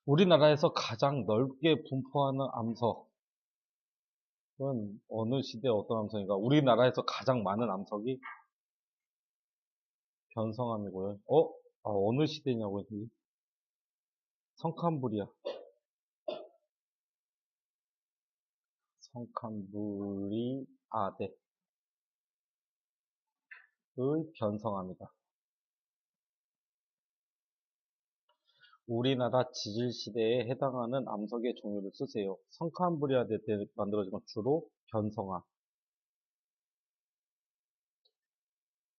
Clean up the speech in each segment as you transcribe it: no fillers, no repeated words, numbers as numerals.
우리나라에서 가장 넓게 분포하는 암석은 어느 시대 어떤 암석인가? 우리나라에서 가장 많은 암석이 변성암이고요. 어느 시대냐고요? 성칸부리아. 성칸부리아대의 변성암이다. 우리나라 지질시대에 해당하는 암석의 종류를 쓰세요. 성칸부리아대 때 만들어진 건 주로 변성암.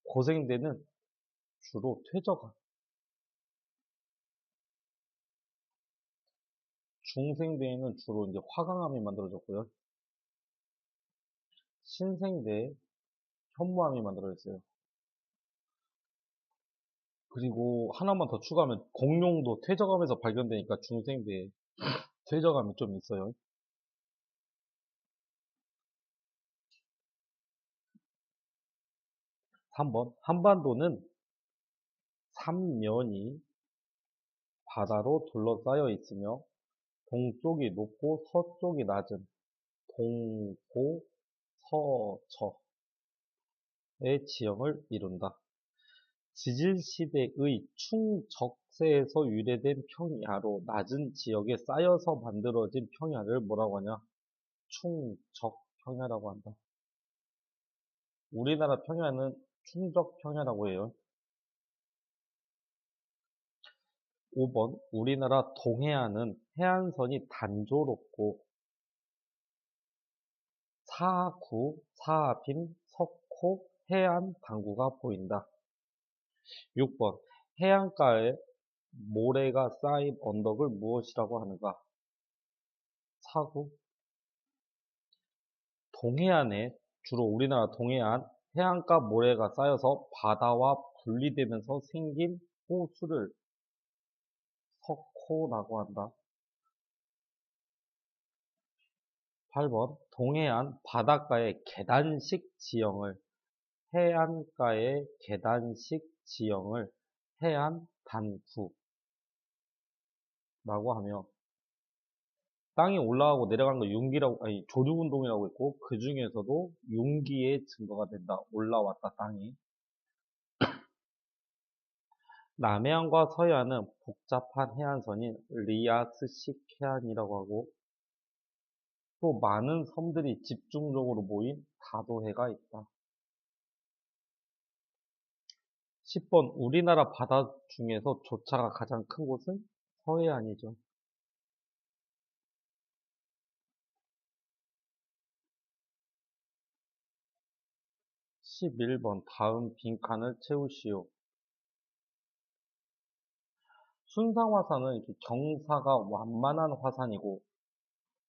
고생대는 주로 퇴적암. 중생대에는 주로 이제 화강암이 만들어졌고요. 신생대에 현무암이 만들어졌어요. 그리고 하나만 더 추가하면 공룡도 퇴적암에서 발견되니까 중생대에 퇴적암이 좀 있어요. 3번 한반도는 삼면이 바다로 둘러싸여 있으며 동쪽이 높고 서쪽이 낮은 동고서저의 지형을 이룬다. 지질시대의 충적세에서 유래된 평야로 낮은 지역에 쌓여서 만들어진 평야를 뭐라고 하냐? 충적평야라고 한다. 우리나라 평야는 충적평야라고 해요. 5번 우리나라 동해안은 해안선이 단조롭고 사구, 사빈, 석호, 해안 당구가 보인다. 6번 해안가에 모래가 쌓인 언덕을 무엇이라고 하는가? 사구. 동해안에 주로 우리나라 동해안 해안가 모래가 쌓여서 바다와 분리되면서 생긴 호수를 석호라고 한다. 8번 동해안 바닷가의 계단식 지형을 해안가의 계단식 지형을 해안 단구라고 하며 땅이 올라가고 내려가는 거 융기라고 아니 조류 운동이라고 했고 그 중에서도 융기의 증거가 된다. 올라왔다 땅이. 남해안과 서해안은 복잡한 해안선인 리아스식 해안이라고 하고 또 많은 섬들이 집중적으로 모인 다도해가 있다. 10번 우리나라 바다 중에서 조차가 가장 큰 곳은 서해안이죠. 11번 다음 빈칸을 채우시오. 순상화산은 이렇게 경사가 완만한 화산이고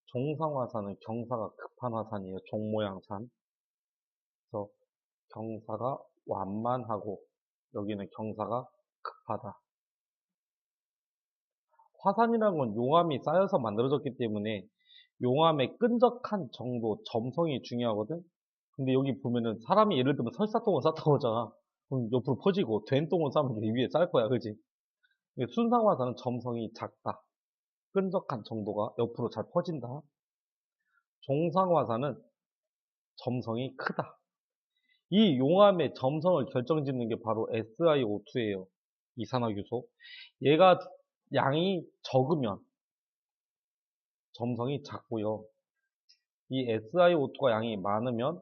종상화산은 경사가 급한 화산이에요. 종모양산. 그래서 경사가 완만하고 여기는 경사가 급하다. 화산이라는 건 용암이 쌓여서 만들어졌기 때문에 용암의 끈적한 정도, 점성이 중요하거든. 근데 여기 보면은 사람이 예를 들면 설사똥을 쌌다고 하잖아. 그럼 옆으로 퍼지고 된 똥을 싸면 이게 위에 쌀 거야, 그지? 순상화산은 점성이 작다. 끈적한 정도가 옆으로 잘 퍼진다. 종상화산은 점성이 크다. 이 용암의 점성을 결정짓는 게 바로 SiO2예요. 이산화규소. 얘가 양이 적으면 점성이 작고요. 이 SiO2가 양이 많으면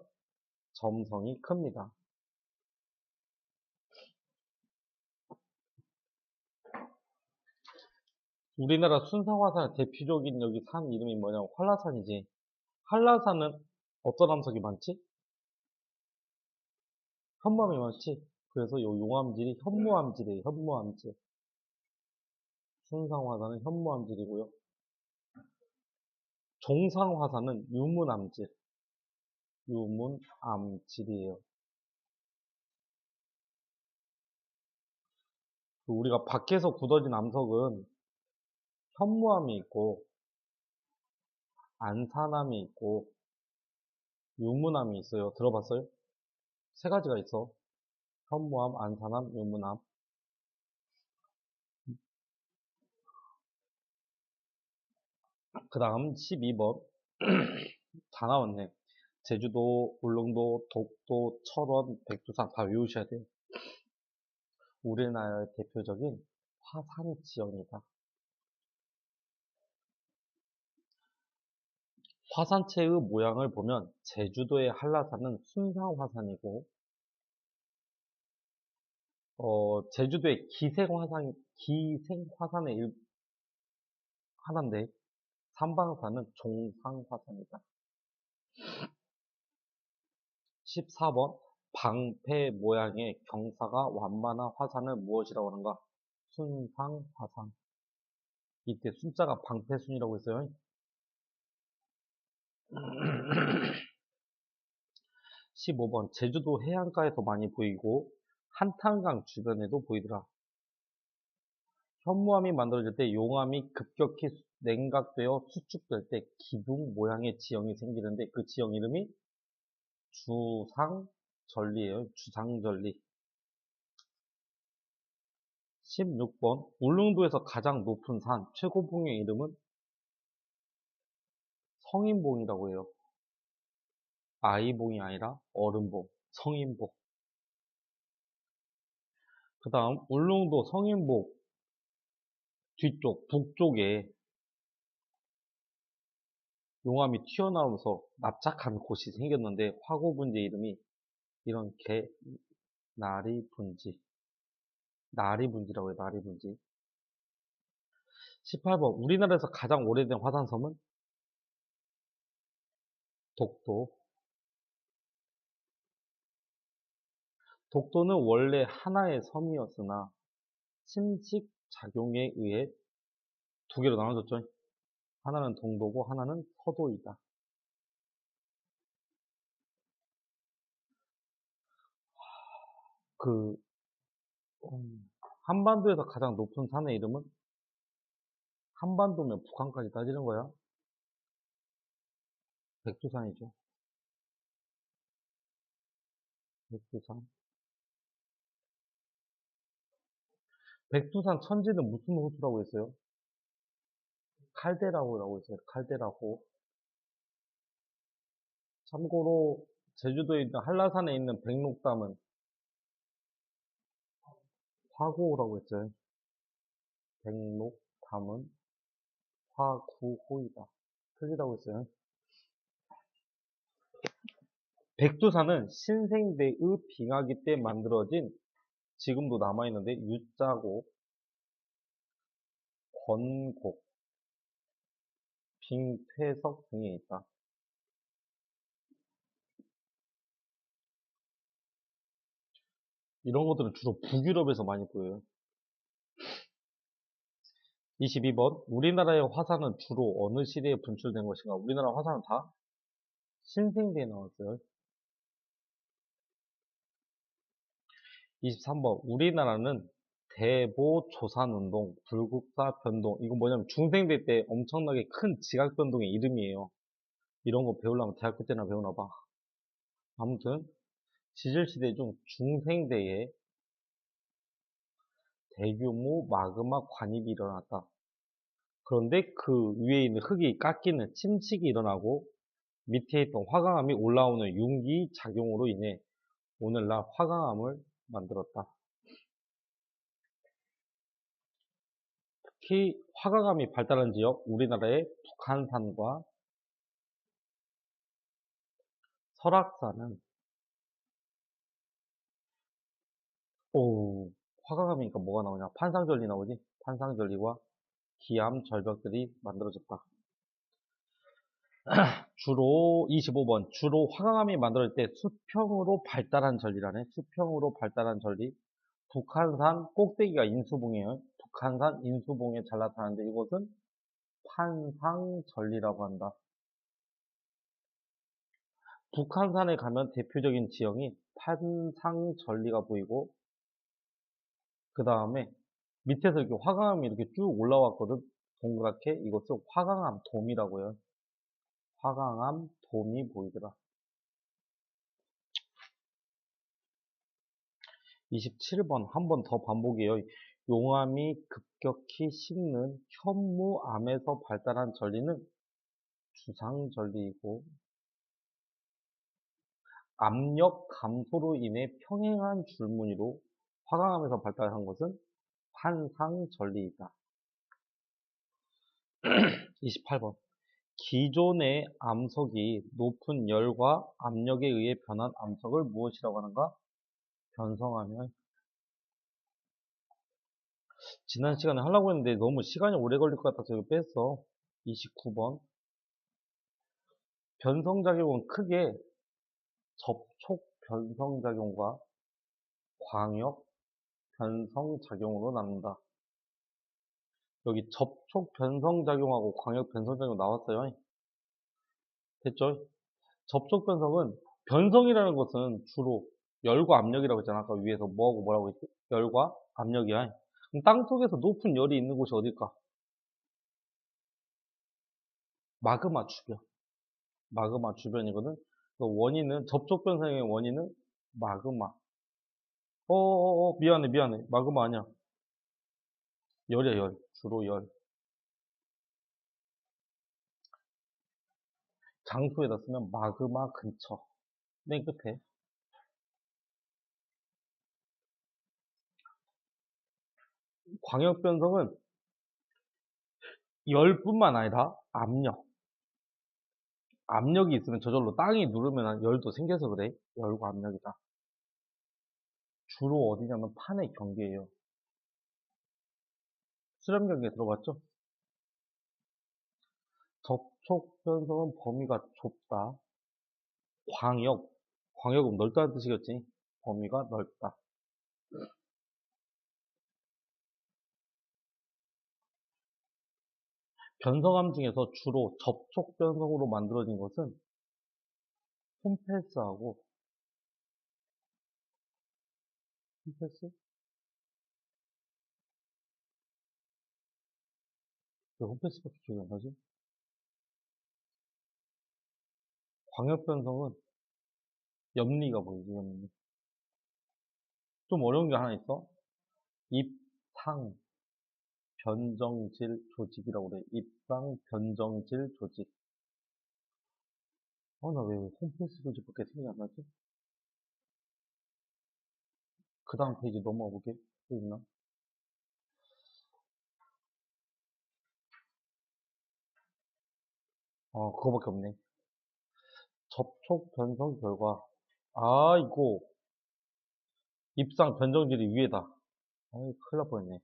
점성이 큽니다. 우리나라 순상화산의 대표적인 여기 산 이름이 뭐냐면 한라산이지. 한라산은 어떤 암석이 많지? 현무암이 많지. 그래서 이 용암질이 현무암질이에요. 현무암질. 순상화산은 현무암질이고요. 종상화산은 유문암질. 유문암질이에요. 우리가 밖에서 굳어진 암석은 현무암이 있고 안산암이 있고 유문암이 있어요. 들어봤어요? 세 가지가 있어. 현무암, 안산암, 유문암. 그 다음 12번. 다 나왔네. 제주도, 울릉도, 독도, 철원, 백두산 다 외우셔야 돼요. 우리나라의 대표적인 화산 지형이다. 화산체의 모양을 보면 제주도의 한라산은 순상 화산이고, 제주도의 기생 화산의 하나인데, 삼방산은 종상 화산이다. 14번. 방패 모양의 경사가 완만한 화산은 무엇이라고 하는가? 순상 화산. 이때 숫자가 방패순이라고 했어요. 15번. 제주도 해안가에서 많이 보이고 한탄강 주변에도 보이더라. 현무암이 만들어질 때 용암이 급격히 냉각되어 수축될 때 기둥 모양의 지형이 생기는데 그 지형 이름이 주상절리예요. 주상절리. 16번. 울릉도에서 가장 높은 산 최고봉의 이름은 성인봉이라고 해요. 아이봉이 아니라 어른봉, 성인봉. 그 다음 울릉도 성인봉 뒤쪽 북쪽에 용암이 튀어나오면서 납작한 곳이 생겼는데 화고분지 이름이 이런 나리분지. 나리분지라고 해요. 나리분지. 18번. 우리나라에서 가장 오래된 화산섬은 독도. 독도는 원래 하나의 섬이었으나 침식 작용에 의해 두 개로 나눠졌죠. 하나는 동도고 하나는 서도이다. 그 한반도에서 가장 높은 산의 이름은 한반도면 북한까지 따지는 거야. 백두산이죠. 백두산. 백두산 천지는 무슨 호수라고 했어요? 칼데라호라고 했어요. 칼데라호. 참고로 제주도에 있는 한라산에 있는 백록담은 화구호라고 했어요. 백록담은 화구호이다. 틀리다고 했어요. 백두산은 신생대의 빙하기 때 만들어진 지금도 남아있는데 유자곡, 권곡, 빙퇴석 등에 있다. 이런 것들은 주로 북유럽에서 많이 보여요. 22번. 우리나라의 화산은 주로 어느 시대에 분출된 것인가? 우리나라 화산은 다 신생대에 나왔어요. 23번. 우리나라는 대보조산운동, 불국사 변동. 이건 뭐냐면 중생대 때 엄청나게 큰 지각 변동의 이름이에요. 이런 거 배우려면 대학교 때나 배우나 봐. 아무튼 지질시대 중 중생대에 대규모 마그마 관입이 일어났다. 그런데 그 위에 있는 흙이 깎이는 침식이 일어나고 밑에 있던 화강암이 올라오는 융기 작용으로 인해 오늘날 화강암을 만들었다. 특히 화강암이 발달한 지역 우리나라의 북한산과 설악산은 화강암이니까 뭐가 나오냐? 판상절리 나오지? 판상절리와 기암 절벽들이 만들어졌다. 주로 25번. 주로 화강암이 만들어질 때 수평으로 발달한 절리라네. 수평으로 발달한 절리. 북한산 꼭대기가 인수봉이에요. 북한산 인수봉에 잘 나타나는데 이곳은 판상절리라고 한다. 북한산에 가면 대표적인 지형이 판상절리가 보이고 그 다음에 밑에서 이렇게 화강암이 이렇게 쭉 올라왔거든. 동그랗게 이것을 화강암 돔이라고 해요. 화강암 돔이 보이더라. 27번 한 번 더 반복이에요. 용암이 급격히 식는 현무암에서 발달한 전리는 주상전리이고, 압력 감소로 인해 평행한 줄무늬로 화강암에서 발달한 것은 환상전리이다. 28번. 기존의 암석이 높은 열과 압력에 의해 변한 암석을 무엇이라고 하는가? 변성하면. 지난 시간에 하려고 했는데 너무 시간이 오래 걸릴 것 같아서 이거 뺐어. 29번. 변성작용은 크게 접촉 변성작용과 광역 변성작용으로 나눈다. 여기 접촉 변성작용하고 광역 변성작용 나왔어요. 됐죠? 접촉 변성은, 변성이라는 것은 주로 열과 압력이라고 했잖아. 아까 위에서 뭐하고 뭐라고 했지? 열과 압력이야. 그럼 땅속에서 높은 열이 있는 곳이 어딜까? 마그마 주변. 마그마 주변이거든. 그 원인은, 접촉 변성의 원인은 마그마. 미안해. 마그마 아니야. 열이야, 열. 주로 열. 장소에다 쓰면 마그마 근처. 맨 끝에. 광역 변성은 열뿐만 아니라 압력. 압력이 있으면 저절로 땅이 누르면 열도 생겨서 그래. 열과 압력이다. 주로 어디냐면 판의 경계예요. 수렴 경계 들어봤죠? 접촉 변성은 범위가 좁다. 광역은 넓다는 뜻이겠지. 범위가 넓다. 변성암 중에서 주로 접촉 변성으로 만들어진 것은 홈펠스하고, 홈펠스? 왜 홈펠스밖에 기억이 안 나지? 광역 변성은 염리가 보이지, 염리. 좀 어려운 게 하나 있어. 입상 변정질 조직이라고 그래. 입상 변정질 조직. 나 왜 홈페이지 조직밖에 생각이 안 나지? 그 다음 페이지 넘어가 볼게. 또 있나? 그거밖에 없네. 접촉 변성 결과. 이거. 입상 변정질이 위에다. 큰일 날 뻔했네.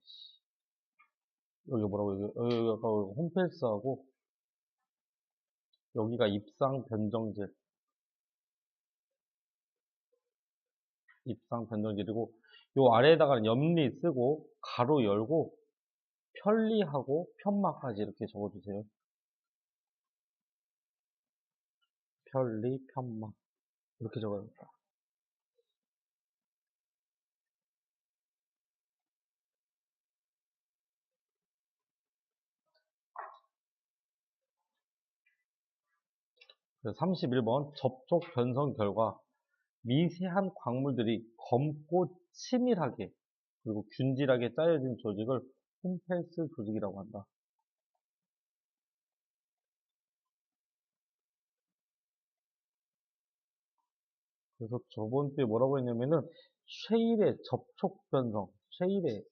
여기 뭐라고, 여기 아까 홈페이스하고, 여기가 입상 변정질. 입상 변정질이고, 요 아래에다가는 염리 쓰고, 가로 열고, 편리하고, 편마까지 이렇게 적어주세요. 편리, 편마. 이렇게 적어야겠다. 그래서 31번 접촉 변성 결과 미세한 광물들이 검고 치밀하게 그리고 균질하게 짜여진 조직을 홈펠스 조직이라고 한다. 그래서 저번 주에 뭐라고 했냐면은 쉐일의 접촉 변성, 쉐일의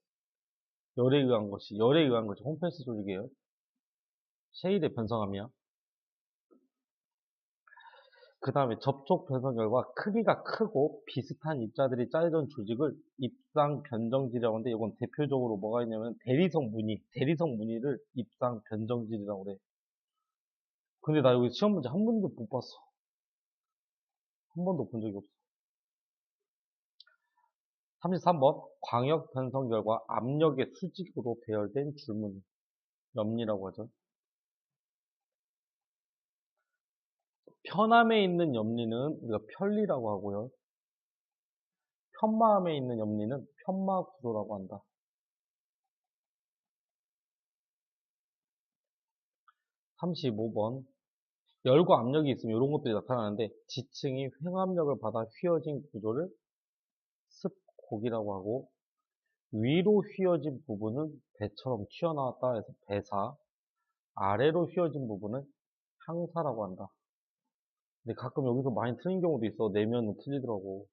열에 의한 것이 홈펠스 조직이에요. 쉐일의 변성함이야. 그 다음에 접촉 변성 결과 크기가 크고 비슷한 입자들이 짜여진 조직을 입상 변정질이라고 하는데 이건 대표적으로 뭐가 있냐면 대리석 무늬를 입상 변정질이라고 그래. 근데 나 여기 시험 문제 한 번도 못 봤어. 한 번도 본 적이 없어. 33번 광역 변성 결과 압력의 수직으로 배열된 줄무늬 염리라고 하죠. 편암에 있는 염리는 우리가 편리라고 하고요. 편마암에 있는 염리는 편마구조라고 한다. 35번 열과 압력이 있으면 이런 것들이 나타나는데 지층이 횡압력을 받아 휘어진 구조를 습곡이라고 하고 위로 휘어진 부분은 배처럼 튀어나왔다 해서 배사, 아래로 휘어진 부분은 향사라고 한다. 근데 가끔 여기서 많이 틀린 경우도 있어. 내면은 틀리더라고.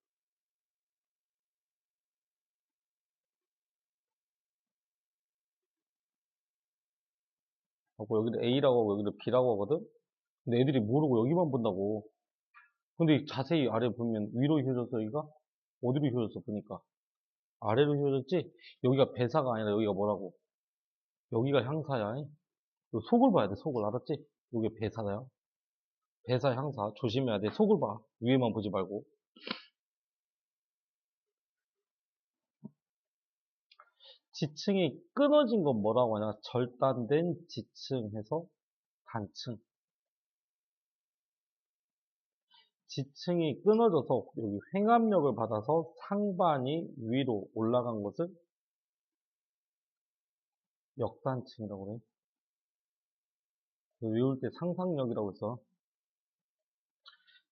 하고 여기를 A라고 하고 여기를 B라고 하거든? 근데 애들이 모르고 여기만 본다고. 근데 자세히 아래 보면 위로 휘어졌어, 여기가? 어디로 휘어졌어, 보니까. 아래로 휘어졌지? 여기가 배사가 아니라 여기가 뭐라고? 여기가 향사야. 요 속을 봐야 돼, 속을. 알았지? 여기 배사야. 배사, 향사. 조심해야 돼. 속을 봐. 위에만 보지 말고. 지층이 끊어진 건 뭐라고 하냐? 절단된 지층에서 단층. 지층이 끊어져서 여기 횡압력을 받아서 상반이 위로 올라간 것을 역단층이라고 그래. 외울 때 상상력이라고 해서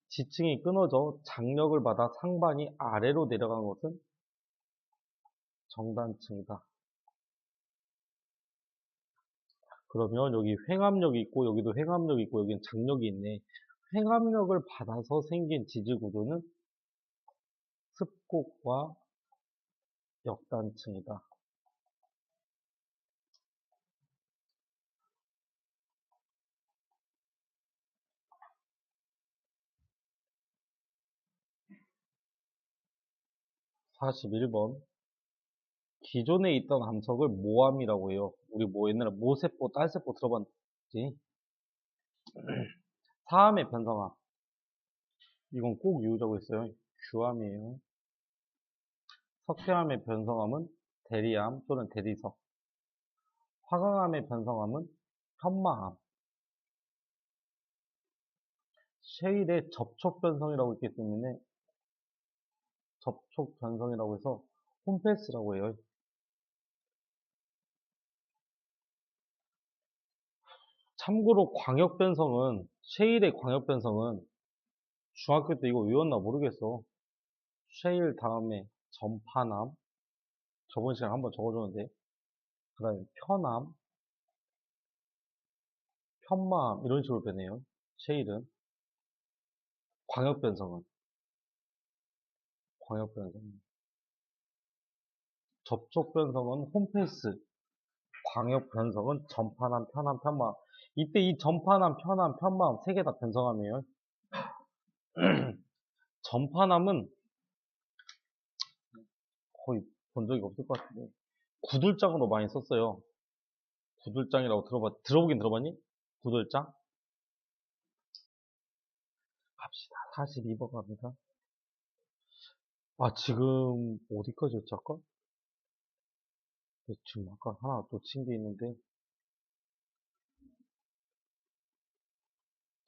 지층이 끊어져 장력을 받아 상반이 아래로 내려간 것은 정단층이다. 그러면 여기 횡압력이 있고 여기도 횡압력이 있고 여기는 장력이 있네. 횡압력을 받아서 생긴 지지구조는 습곡과 역단층이다. 41번. 기존에 있던 함석을 모함이라고 해요. 우리 뭐 옛날에 모세포, 딸세포 들어봤지? 사암의 변성함. 이건 꼭 외우자고 했어요. 규함이에요. 석회암의 변성함은 대리암 또는 대리석. 화강암의 변성함은 현마암. 쉐일의 접촉 변성이라고 있기 때문에 접촉 변성이라고 해서 홈패스라고 해요. 참고로 광역 변성은 쉐일의 광역 변성은 중학교 때 이거 외웠나 모르겠어. 쉐일 다음에 전파남. 저번 시간에 한번 적어줬는데 그 다음에 편암, 편마암 이런 식으로 되네요. 쉐일은 광역 변성은 광역 변성. 접촉 변성은 홈패스, 광역 변성은 전파남, 편암, 편마암. 이때 이 전파남, 편암, 편마암 세 개 다 변성함이에요. 전파남은 거의 본 적이 없을 것 같은데 구들장으로 많이 썼어요. 구들장이라고 들어보긴 들어봤니? 구들장? 갑시다. 42번 갑니다. 아, 지금 어디까지였지 아까? 지금 아까 하나 놓친 게 있는데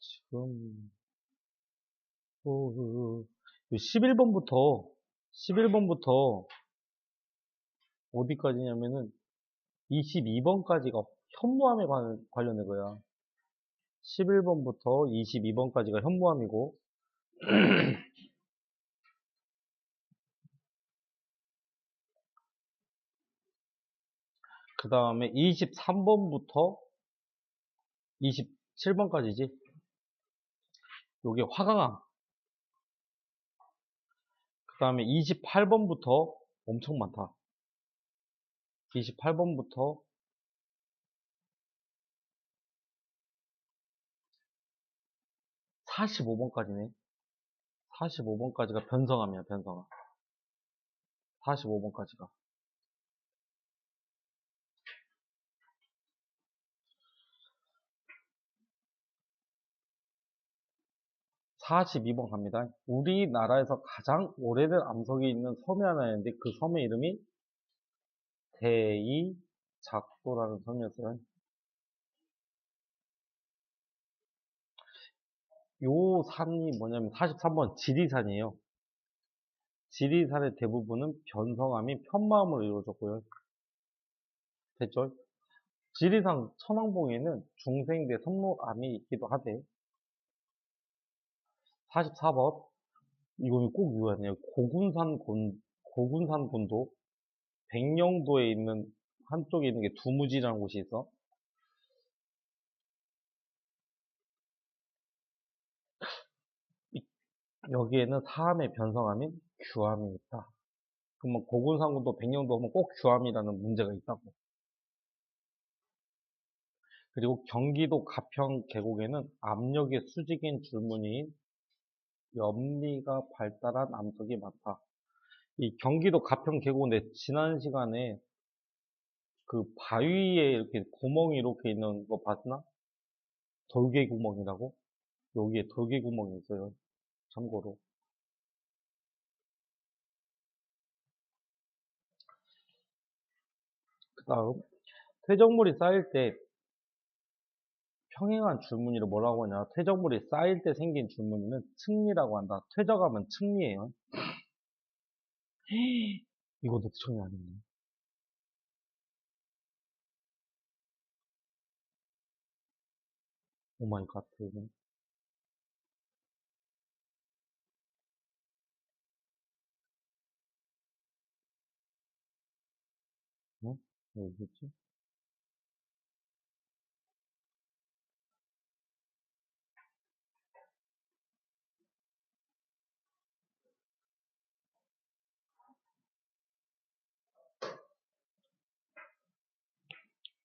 지금 11번부터 어디까지냐면은 22번까지가 현무암에 관련된 거야. 11번부터 22번까지가 현무암이고 그 다음에 23번부터 27번까지지. 요게 화강암. 그 다음에 28번부터 엄청 많다. 28번부터 45번까지네. 45번까지가 변성암이야, 변성암. 45번까지가. 42번 갑니다. 우리나라에서 가장 오래된 암석이 있는 섬이 하나 있는데 그 섬의 이름이 대이작도라는 섬이었어요. 요 산이 뭐냐면 43번 지리산이에요. 지리산의 대부분은 변성암이 편마암으로 이루어졌고요. 됐죠? 지리산 천왕봉에는 중생대 선로암이 있기도 하대. 44번 이거는 꼭 외워야 돼요. 고군산 곤도 백령도에 있는, 한쪽에 있는 게 두무지라는 곳이 있어. 여기에는 사암의 변성암인 규암이 있다. 그러면 고군산군도 백령도 하면 꼭 규암이라는 문제가 있다고. 그리고 경기도 가평 계곡에는 압력의 수직인 줄무늬인 염리가 발달한 암석이 많다. 이 경기도 가평 계곡은 내 지난 시간에 그 바위에 이렇게 구멍이 이렇게 있는 거 봤나? 돌개 구멍이라고? 여기에 돌개 구멍이 있어요. 참고로. 그 다음, 퇴적물이 쌓일 때 평행한 줄무늬를 뭐라고 하냐? 퇴적물이 쌓일 때 생긴 줄무늬는 층리라고 한다. 퇴적하면 층리예요. 이것도 정리 안 했네. 오마이 갓. 응? 여기 있지?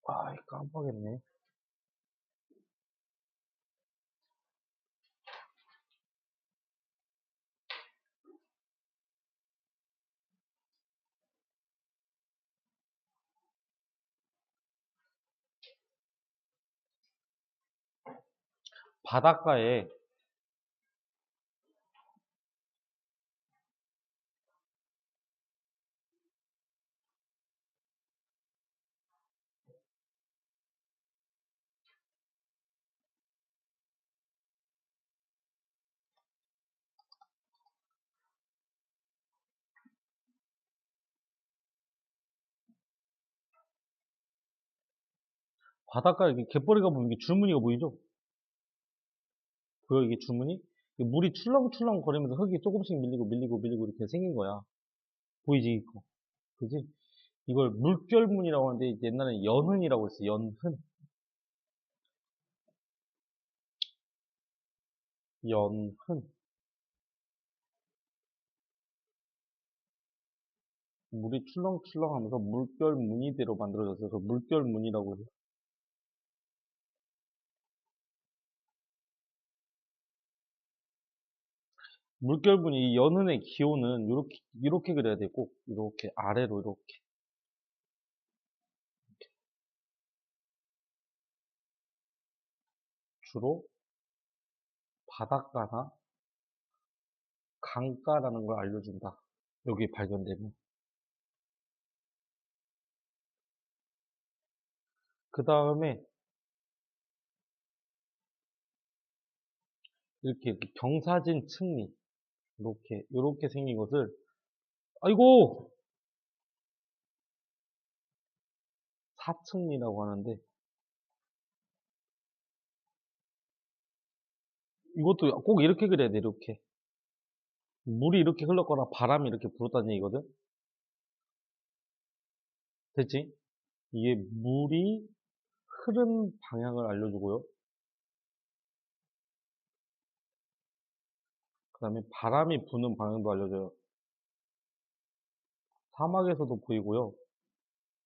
아, 깜빡했네. 바닷가에 바닷가에 이렇게 갯벌이가 보면 이게 줄무늬가 보이죠? 보여 이게 줄무늬? 이게 물이 출렁출렁 거리면서 흙이 조금씩 밀리고 밀리고 밀리고 이렇게 생긴 거야. 보이지 이거? 그지? 이걸 물결문이라고 하는데 옛날에 연흔이라고 했어. 연흔. 연흔. 물이 출렁출렁 하면서 물결 무늬대로 만들어져서 그 물결 무늬라고 해요. 물결 무늬, 이 연흔의 기호는 이렇게 그려야 돼. 꼭 이렇게 아래로 이렇게. 주로 바닷가나 강가라는 걸 알려준다. 여기 발견되면. 그 다음에 이렇게 경사진 층리. 이렇게 생긴 것을, 아이고! 사층리라고 하는데, 이것도 꼭 이렇게 그려야 돼, 이렇게. 물이 이렇게 흘렀거나 바람이 이렇게 불었다는 얘기거든? 됐지? 이게 물이 흐른 방향을 알려주고요. 그 다음에 바람이 부는 방향도 알려줘요. 사막에서도 보이고요.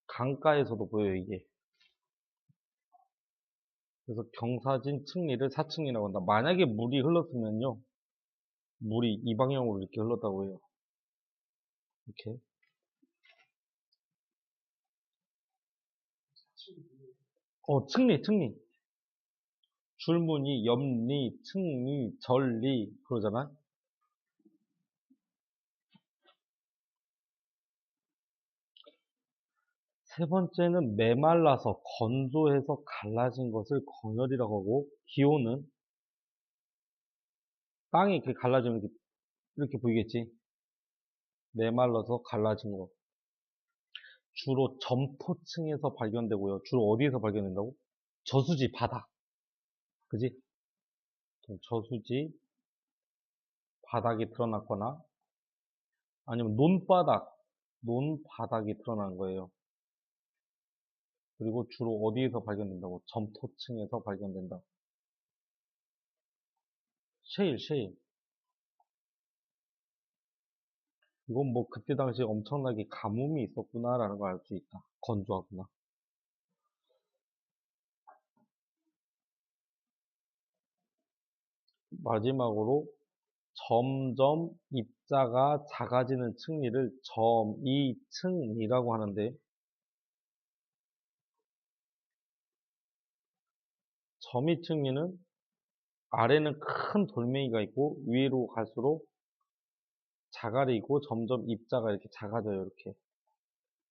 강가에서도 보여요, 이게. 그래서 경사진 층리를 사층리라고 한다. 만약에 물이 흘렀으면요. 물이 이 방향으로 이렇게 흘렀다고 해요. 이렇게. 층리. 줄무늬, 염리, 층리, 절리, 그러잖아. 세 번째는 메말라서 건조해서 갈라진 것을 건열이라고 하고, 기호는 땅이 이렇게 갈라지면 이렇게 보이겠지? 메말라서 갈라진 거. 주로 점토층에서 발견되고요. 주로 어디에서 발견된다고? 저수지, 바닥. 그지? 저수지, 바닥이 드러났거나, 아니면 논바닥, 논바닥이 드러난 거예요. 그리고 주로 어디에서 발견된다고? 점토층에서 발견된다. 셰일. 이건 뭐 그때 당시에 엄청나게 가뭄이 있었구나라는 걸 알 수 있다. 건조하구나. 마지막으로 점점 입자가 작아지는 층리를 점이층리라고 하는데, 점이층리는 아래는 큰 돌멩이가 있고 위로 갈수록 자갈이 있고 점점 입자가 이렇게 작아져요.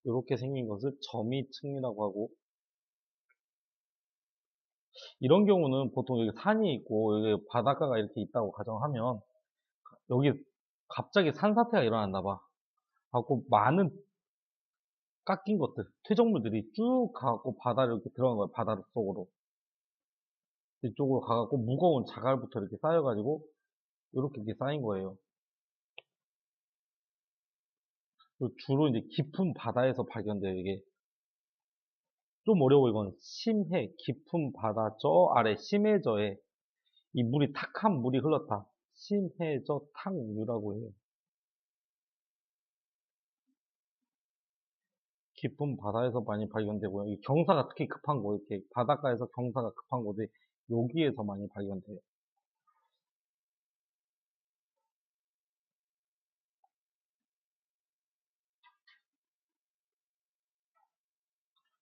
이렇게 생긴 것을 점이층리라고 하고, 이런 경우는 보통 여기 산이 있고 여기 바닷가가 이렇게 있다고 가정하면 여기 갑자기 산사태가 일어났나 봐. 하고 많은 깎인 것들, 퇴적물들이 쭉 가갖고 바다를 이렇게 들어간 거예요. 바다 속으로. 이쪽으로 가갖고 무거운 자갈부터 이렇게 쌓여가지고 이렇게 쌓인 거예요. 주로 이제 깊은 바다에서 발견돼요. 이게 좀 어려워. 이건 심해, 깊은 바다 저 아래 심해저에 이 물이 탁한 물이 흘렀다. 심해저 탁류라고 해요. 깊은 바다에서 많이 발견되고요. 이 경사가 특히 급한 곳, 이렇게 바닷가에서 경사가 급한 곳에 여기에서 많이 발견돼요.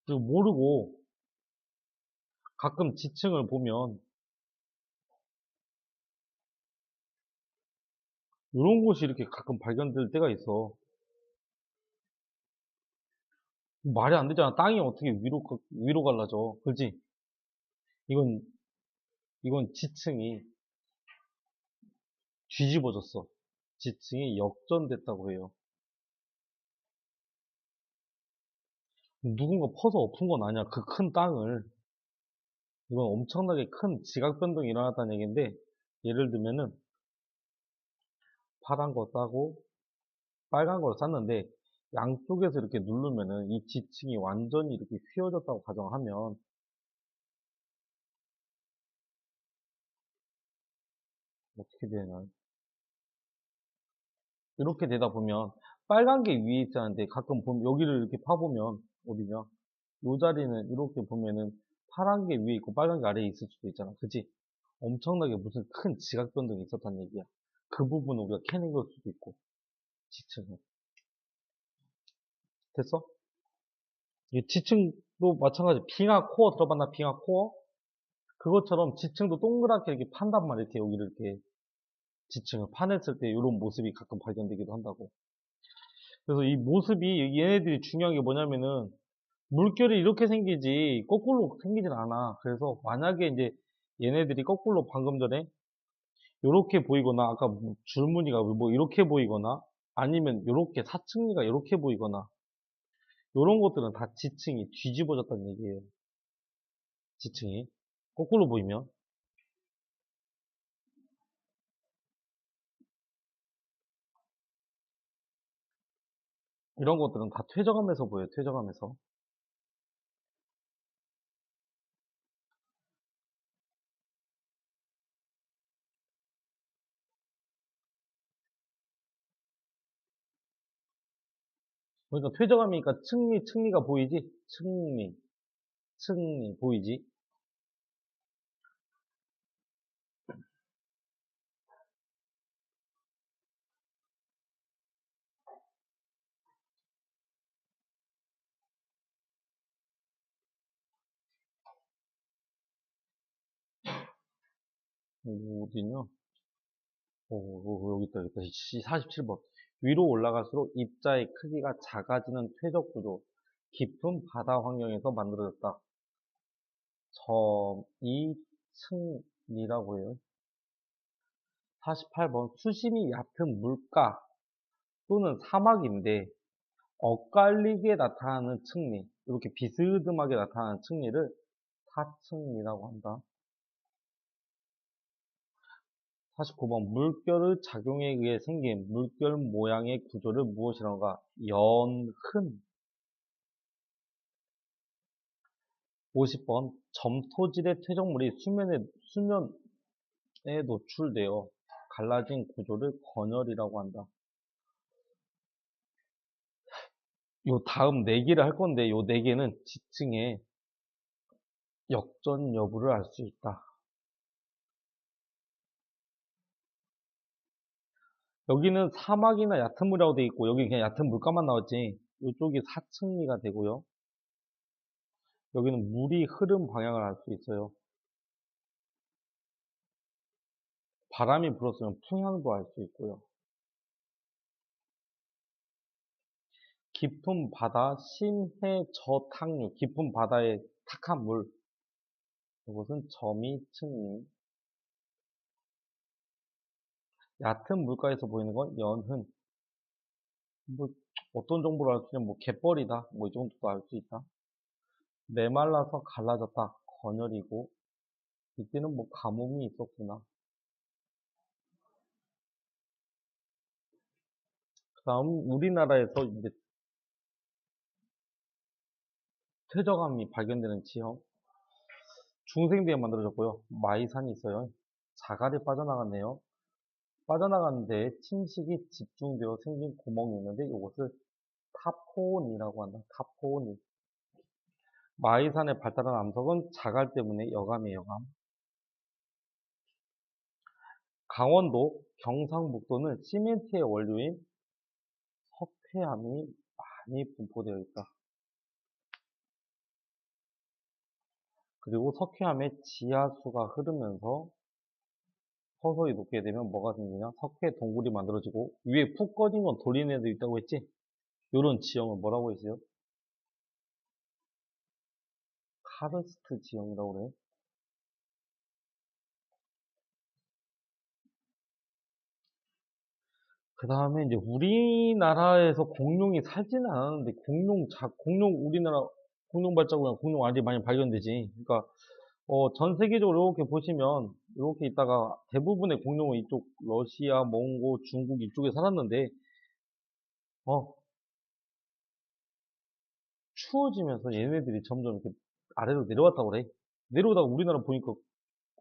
그리고 모르고 가끔 지층을 보면 이런 곳이 이렇게 가끔 발견될 때가 있어. 말이 안 되잖아. 땅이 어떻게 위로 갈라져. 그지? 이건, 이건 지층이 뒤집어졌어. 지층이 역전됐다고 해요. 누군가 퍼서 엎은 건 아니야. 그 큰 땅을. 이건 엄청나게 큰 지각 변동이 일어났다는 얘기인데, 예를 들면은 파란 거 싸고 빨간 걸 쌌는데 양쪽에서 이렇게 누르면은 이 지층이 완전히 이렇게 휘어졌다고 가정하면 어떻게 되나? 이렇게 되다 보면 빨간 게 위에 있었는데 가끔 보면 여기를 이렇게 파보면 어디냐? 요 자리는 이렇게 보면은 파란 게 위에 있고 빨간 게 아래에 있을 수도 있잖아. 그치? 엄청나게 무슨 큰 지각 변동이 있었다는 얘기야. 그 부분을 우리가 캐낸 걸 수도 있고, 지층을. 됐어? 이 지층도 마찬가지. 빙하 코어 들어봤나? 빙하 코어? 그것처럼 지층도 동그랗게 이렇게 판단 말이야. 이렇게 여기를 이렇게 지층을 파냈을 때 이런 모습이 가끔 발견되기도 한다고. 그래서 이 모습이 얘네들이 중요한 게 뭐냐면은 물결이 이렇게 생기지 거꾸로 생기진 않아. 그래서 만약에 이제 얘네들이 거꾸로 방금 전에 이렇게 보이거나 아까 줄무늬가 뭐 이렇게 보이거나 아니면 이렇게 사층리가 이렇게 보이거나 이런 것들은 다 지층이 뒤집어졌다는 얘기예요. 지층이 거꾸로 보이면 이런 것들은 다 퇴적하면서 보여요. 퇴적하면서. 그러니까 퇴적함이니까 층리가 보이지? 층리 보이지? 어디냐? 여기 있다, 여기 있다. 47번. 위로 올라갈수록 입자의 크기가 작아지는 퇴적 구조. 깊은 바다 환경에서 만들어졌다. 점이층이라고 해요. 48번. 수심이 얕은 물가 또는 사막인데 엇갈리게 나타나는 층리. 이렇게 비스듬하게 나타나는 층리를 타층이라고 한다. 49번 물결의 작용에 의해 생긴 물결 모양의 구조를 무엇이라는가? 연흔. 50번 점토질의 퇴적물이 수면에 노출되어 갈라진 구조를 건열이라고 한다. 요 다음 4개를 할 건데 요 4개는 지층의 역전 여부를 알 수 있다. 여기는 사막이나 얕은 물이라고 되어 있고 여기 그냥 얕은 물가만 나왔지. 이쪽이 사층리가 되고요. 여기는 물이 흐름 방향을 알 수 있어요. 바람이 불었으면 풍향도 알 수 있고요. 깊은 바다, 심해 저탁류, 깊은 바다의 탁한 물. 이것은 점이 층리. 얕은 물가에서 보이는 건 연흔. 뭐 어떤 정보를 알 수 있냐면 뭐 갯벌이다. 뭐 이 정도도 알 수 있다. 메말라서 갈라졌다. 건열이고 이때는 뭐 가뭄이 있었구나. 그 다음 우리나라에서 이제 퇴적암이 발견되는 지형. 중생대에 만들어졌고요. 마이산이 있어요. 자갈이 빠져나갔네요. 빠져나가는데 침식이 집중되어 생긴 구멍이 있는데 이것을 타포온이라고 한다. 타포온. 마이산에 발달한 암석은 자갈 때문에 여감이에요, 여감. 강원도, 경상북도는 시멘트의 원료인 석회암이 많이 분포되어 있다. 그리고 석회암에 지하수가 흐르면서 서서히 녹게 되면 뭐가 생기냐? 석회 동굴이 만들어지고 위에 푹 꺼진 건 돌린 애도 있다고 했지? 이런 지형을 뭐라고 했어요? 카르스트 지형이라고 그래. 그 다음에 이제 우리나라에서 공룡이 살지는 않았는데 공룡 우리나라 공룡 발자국이나 공룡 알이 많이 발견되지. 그러니까 전 세계적으로 이렇게 보시면 이렇게 있다가 대부분의 공룡은 이쪽 러시아, 몽고, 중국 이쪽에 살았는데 어, 추워지면서 얘네들이 점점 이렇게 아래로 내려왔다고 그래. 내려오다가 우리나라 보니까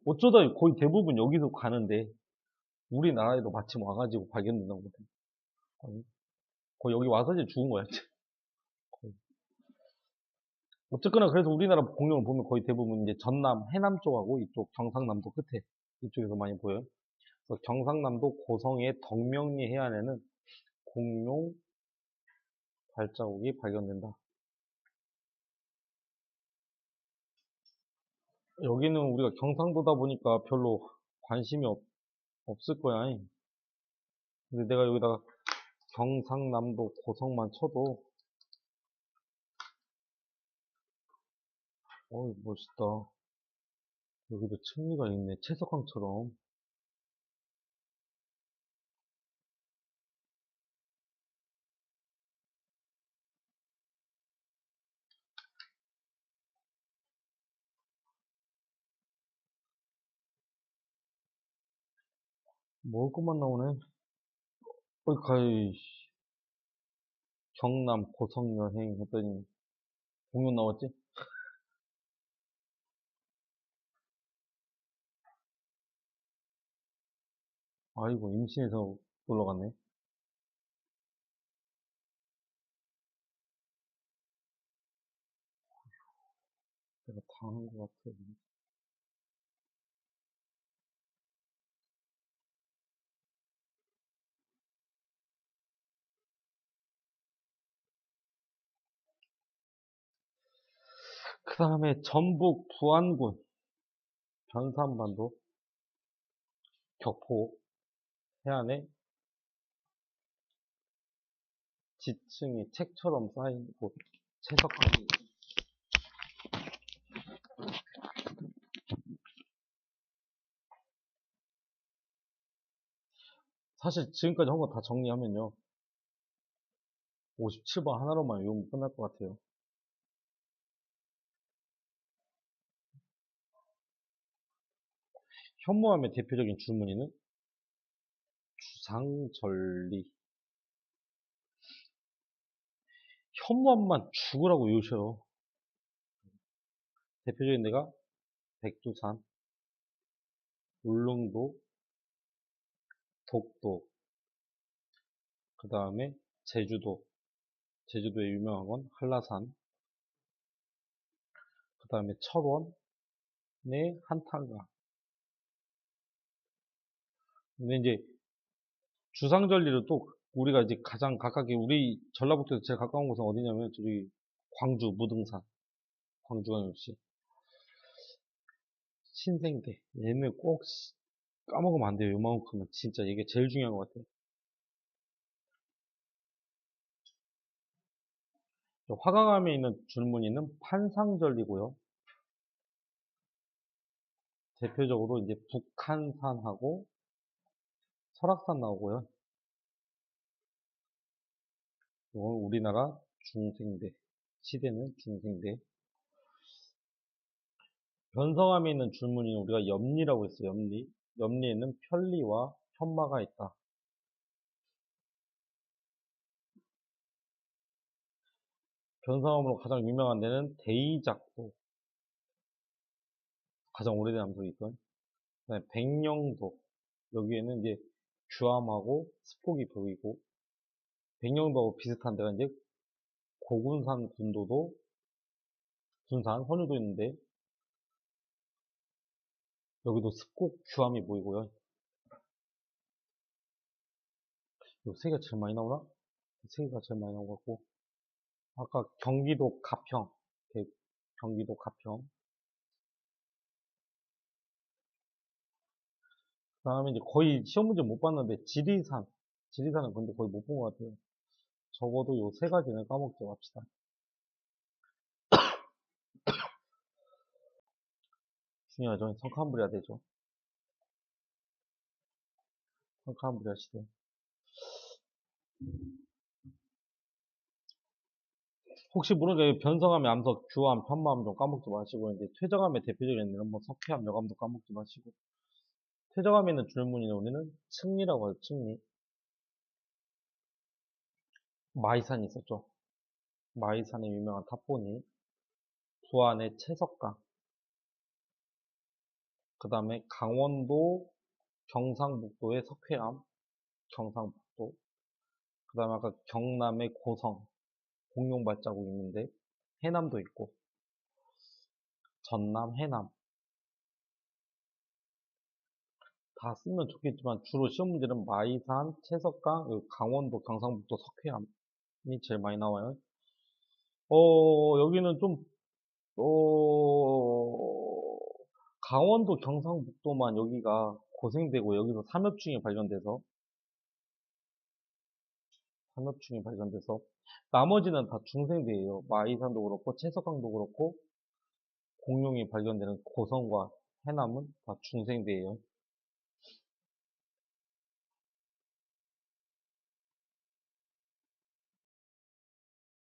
어쩌다 거의 대부분 여기서 가는데 우리나라에도 마침 와가지고 발견된다고 그러거든. 거의 여기 와서 이제 죽은 거야. 거의. 어쨌거나 그래서 우리나라 공룡을 보면 거의 대부분 이제 전남, 해남 쪽하고 이쪽 경상남도 끝에 이쪽에서 많이 보여요. 그래서 경상남도 고성의 덕명리 해안에는 공룡 발자국이 발견된다. 여기는 우리가 경상도다 보니까 별로 관심이 없을 거야. 근데 내가 여기다가 경상남도 고성만 쳐도 어이 멋있다. 여기도 층리가 있네. 채석강처럼. 먹을 것만 나오네. 어이 가이 경남 고성 여행 했더니 공룡 나왔지? 아이고 임신해서 놀러 갔네. 내가 당한 것 같아. 그 다음에 전북 부안군 변산반도 격포 해안에 지층이 책처럼 쌓인 곳 채석강이 사실 지금까지 한 거 다 정리하면요 57번 하나로만 외우면 끝날 것 같아요. 현무암의 대표적인 줄무늬는 주상절리. 현무암만 죽으라고 요셔. 대표적인 데가 백두산, 울릉도, 독도, 그 다음에 제주도. 제주도에 유명한 건 한라산, 그 다음에 철원의 한탄강. 근데 이제 주상절리를 또 우리가 이제 가장 가깝게 우리 전라북도에서 제일 가까운 곳은 어디냐면 저기 광주 무등산, 광주광역시 신생대. 얘는 꼭 까먹으면 안 돼요. 요만큼은 진짜 이게 제일 중요한 것 같아요. 화강암에 있는 줄무늬는 판상절리고요. 대표적으로 이제 북한산하고 설악산 나오고요. 이건 우리나라 중생대. 시대는 중생대. 변성암에 있는 줄무늬는 우리가 염리라고 했어요. 염리. 염리에는 편리와 현마가 있다. 변성암으로 가장 유명한 데는 대이작도. 가장 오래된 암석이건. 그다음에 백령도. 여기에는 이제 규암하고 스폭이 보이고, 백령도하고 비슷한 데가 이제 고군산 군도도, 군산, 선유도 있는데, 여기도 습곡 규암이 보이고요. 요 세 개가 제일 많이 나오나? 세 개가 제일 많이 나온 것 같고. 아까 경기도 가평. 경기도 가평. 그 다음에 이제 거의 시험 문제 못 봤는데, 지리산. 지리산은 근데 거의 못 본 것 같아요. 적어도 요 세 가지는 까먹지 맙시다. 중요하죠. 성카음브리아 되죠. 성카음브리아 시대. 혹시 모르게 변성암의 암석, 규암, 편마암 좀 까먹지 마시고, 이제 퇴적암의 대표적인 데는 뭐 석회암, 여암도 까먹지 마시고, 퇴적암에 있는 줄무늬는 우리는 층리라고 해요, 층리. 마이산이 있었죠. 마이산의 유명한 탑본이, 부안의 채석강, 그 다음에 강원도 경상북도의 석회암, 경상북도, 그 다음에 아까 경남의 고성, 공룡 발자국 있는데, 해남도 있고, 전남, 해남, 다 쓰면 좋겠지만 주로 시험 문제는 마이산, 채석강, 강원도, 경상북도 석회암이 제일 많이 나와요. 여기는 좀, 강원도, 경상북도만 여기가 고생되고 여기서 삼엽충이 발견돼서 나머지는 다 중생대예요. 마이산도 그렇고 채석강도 그렇고 공룡이 발견되는 고성과 해남은 다 중생대예요.